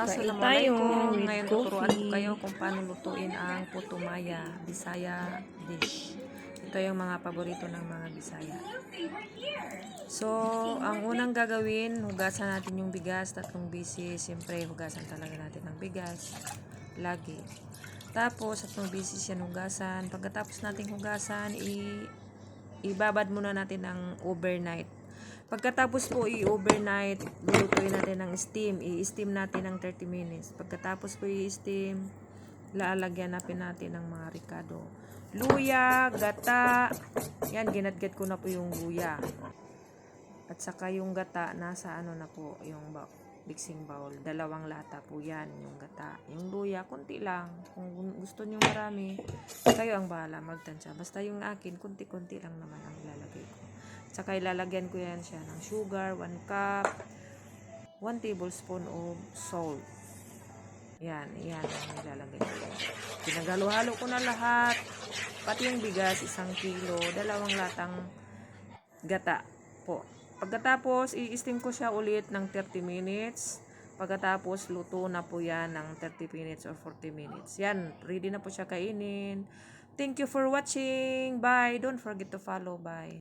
Assalamualaikum. with Ngayon tuturuan ko coffee. kayo kung paano lutuin ang puto maya, Bisaya dish. Ito yung mga paborito ng mga Bisaya. So, ang unang gagawin, hugasan natin yung bigas, 3 beses. Siyempre, hugasan talaga natin ang bigas. Lagi. Tapos, 3 beses yan hugasan. Pagkatapos nating hugasan, ibabad muna natin ng overnight. Pagkatapos po i-overnight, lulutuin natin ng steam. I-steam natin ng 30 minutes. Pagkatapos po i-steam, lalagyan natin ng mga ricado. Luya, gata. Yan, ginatgat ko na po yung luya. At saka yung gata, nasa ano na po, yung mixing bowl. 2 lata po yan, yung gata. Yung luya, konti lang. Kung gusto nyo marami, kayo ang bahala magtansya. Basta yung akin, konti-konti lang naman ang ilalagay ko. Saka ilalagyan ko yan siya ng sugar, 1 cup, 1 tablespoon of salt. Yan ang ilalagay ko. Pinagalo-halo ko na lahat. Pati yung bigas, 1 kilo, 2 latang gata po. Pagkatapos, i-steam ko siya ulit ng 30 minutes. Pagkatapos, luto na po yan ng 30 minutes or 40 minutes. Yan, ready na po siya kainin. Thank you for watching. Bye. Don't forget to follow. Bye.